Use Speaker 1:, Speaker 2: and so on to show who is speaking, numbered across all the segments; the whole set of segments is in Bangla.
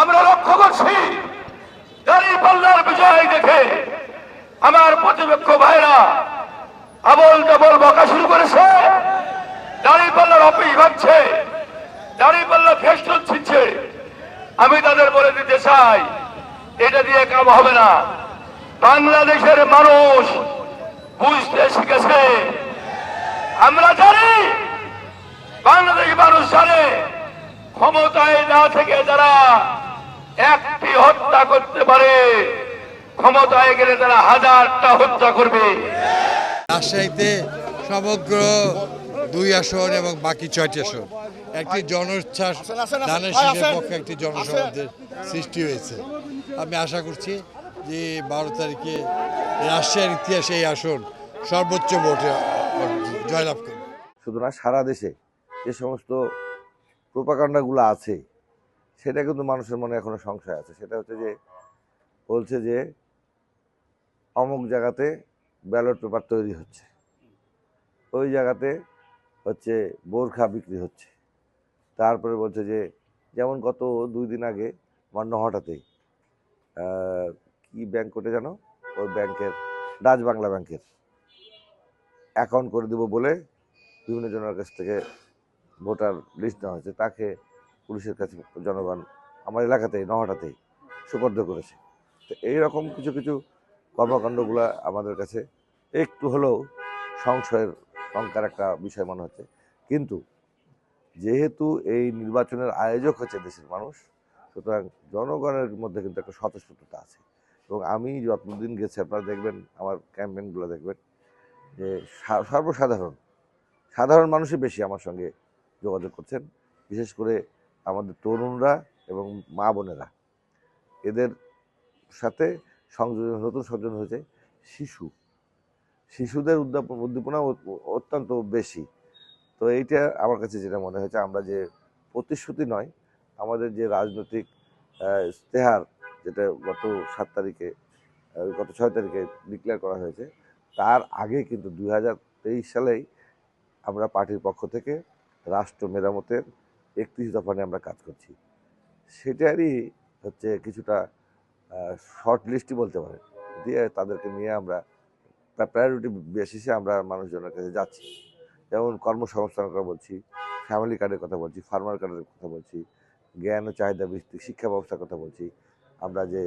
Speaker 1: আমরা লক্ষ্য করছি দাঁড়িপাল্লার বিজয় দেখে আমার প্রতিপক্ষ ভাইরা আবল তাবল বকা শুরু করেছে। দাঁড়িপাল্লার অফিস ভাবছে, দাঁড়িপাল্লা ফেস্টুন ছিচ্ছে। আমি তাদের বলে দিতে চাই, এটা দিয়ে কাম হবে না। বাংলাদেশের মানুষ বুঝতে শিখেছে। আমরা জানি, বাংলাদেশের মানুষ জানে, ক্ষমতায় না থেকে যারা একটি হত্যা করতে পারে, ক্ষমতায় গেলে তারা হাজারটা হত্যা করবে।
Speaker 2: রাজশাহীতে সমগ্র 2 আসন এবং বাকি 6টি আসন একটি জনোচ্ছ্বাস, ধানের শীষের পক্ষে একটি জনসমাবেশের সৃষ্টি হয়েছে। আমি আশা করছি যে 12 তারিখে রাজশাহীর ইতিহাসে এই আসন সর্বোচ্চ ভোটে জয়লাভ করবে।
Speaker 3: শুধু না, সারা দেশে যে সমস্ত প্রোপাগান্ডাগুলো আছে সেটা কিন্তু মানুষের মনে এখনো সংশয় আছে। সেটা হচ্ছে যে বলছে যে অমুক জায়গাতে ব্যালট পেপার তৈরি হচ্ছে, ওই জায়গাতে হচ্ছে বোরখা বিক্রি হচ্ছে। তারপরে বলছে যে যেমন গত 2 দিন আগে আমার নহাটাতেই কি ব্যাংক কোটে জানো, ওই ব্যাংকের ডাচ বাংলা ব্যাংকের অ্যাকাউন্ট করে দেবো বলে বিভিন্ন জনের কাছ থেকে ভোটার লিস্ট নেওয়া হয়েছে, তাকে পুলিশের কাছে জনগণ আমার এলাকাতেই নহাটাতেই সুপর্দ করেছে। তো এইরকম কিছু কিছু কর্মকাণ্ডগুলো আমাদের কাছে একটু হলেও সংশয়ের সংখ্যার একটা বিষয় মনে হচ্ছে। কিন্তু যেহেতু এই নির্বাচনের আয়োজক হচ্ছে দেশের মানুষ, সুতরাং জনগণের মধ্যে কিন্তু একটা স্বতঃস্ফূর্ততা আছে। এবং আমি যতদিন গেছি আপনারা দেখবেন, আমার ক্যাম্পেইনগুলো দেখবেন যে সাধারণ মানুষই বেশি আমার সঙ্গে যোগাযোগ করছেন। বিশেষ করে আমাদের তরুণরা এবং মা বোনেরা, এদের সাথে নতুন সংযোজন হয়েছে শিশুদের উদ্দীপনা অত্যন্ত বেশি। তো এইটা আমার কাছে যেটা মনে হয়েছে, আমরা যে প্রতিশ্রুতি নয়, আমাদের যে রাজনৈতিক ইশতেহার যেটা গত 6 তারিখে ডিক্লেয়ার করা হয়েছে, তার আগে কিন্তু 2023 সালেই আমরা পার্টির পক্ষ থেকে রাষ্ট্র মেরামতের 31 দফা নিয়ে আমরা কাজ করছি। সেটারই হচ্ছে কিছুটা শর্ট লিস্টই বলতে পারে দিয়ে তাদেরকে নিয়ে আমরা প্রায়োরিটি বেসিসে আমরা মানুষজনের কাছে যাচ্ছি। যেমন কর্মসংস্থানের কথা বলছি, ফ্যামিলি কার্ডের কথা বলছি, ফার্মার কার্ডের কথা বলছি, জ্ঞান ও চাহিদা ভিত্তিক শিক্ষা ব্যবস্থার কথা বলছি। আমরা যে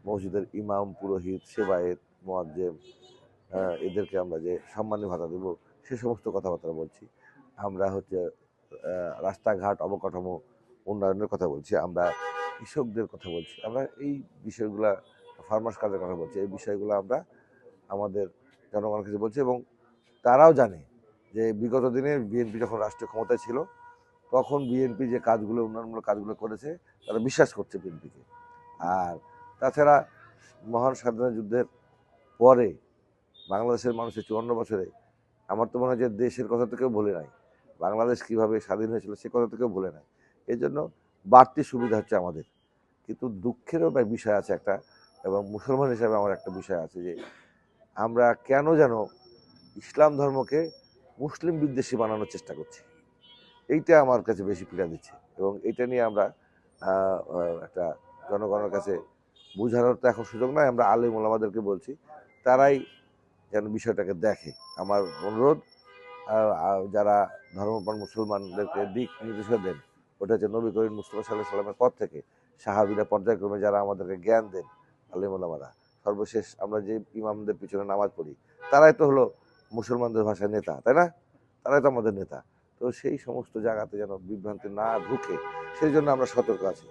Speaker 3: মসজিদের ইমাম, পুরোহিত, সেবায়েত, মুয়াজ্জেম, এদেরকে আমরা যে সম্মানী ভাতা দেব, সে সমস্ত কথাবার্তা বলছি। আমরা হচ্ছে রাস্তাঘাট অবকাঠামো উন্নয়নের কথা বলছি, আমরা কৃষকদের কথা বলছি, আমরা এই বিষয়গুলা, ফার্মার্স কার্ডের কথা বলছি। এই বিষয়গুলো আমরা আমাদের জনগণের কাছে বলছি এবং তারাও জানে যে বিগত দিনে বিএনপি যখন রাষ্ট্রীয় ক্ষমতায় ছিল, তখন বিএনপি যে কাজগুলো, উন্নয়নমূলক কাজগুলো করেছে, তারা বিশ্বাস করছে বিএনপিকে। আর তাছাড়া মহান স্বাধীনতা যুদ্ধের পরে বাংলাদেশের মানুষের 54 বছরে আমার তো মনে হয় যে দেশের কথা তো কেউ ভুলে নাই, বাংলাদেশ কীভাবে স্বাধীন হয়েছিল সে কথা তো কেউ ভুলে নাই। এই জন্য বাড়তি সুবিধা হচ্ছে আমাদের। কিন্তু দুঃখেরও বিষয় আছে একটা, এবং মুসলমান হিসাবে আমার একটা বিষয় আছে যে আমরা কেন যেন ইসলাম ধর্মকে মুসলিম বিদ্বেষী বানানোর চেষ্টা করছি। এইটা আমার কাছে বেশি পীড়া দিচ্ছে এবং এটা নিয়ে আমরা একটা জনগণের কাছে বোঝানোর তো এখন সুযোগ নয়। আমরা আলেম ওলামাদেরকে বলছি, তারাই যেন বিষয়টাকে দেখে। আমার অনুরোধ, যারা ধর্মপ্রাণ মুসলমানদেরকে দিক নির্দেশনা দেন, ওটা হচ্ছে নবী করিম মুস্তাফা সাল্লাল্লাহু আলাইহি ওয়াসাল্লামের পর থেকে সাহাবীরা পর্যায়ক্রমে যারা আমাদেরকে জ্ঞান দেন, আলেম ওলামারা, সর্বশেষ আমরা যে ইমামদের পিছনে নামাজ পড়ি, তারাই তো হলো মুসলমানদের ভাষায় নেতা, তাই না? তারাই তো আমাদের নেতা। তো সেই সমস্ত জায়গাতে যেন বিভ্রান্তি না ঢুকে, সেই জন্য আমরা সতর্ক আছি।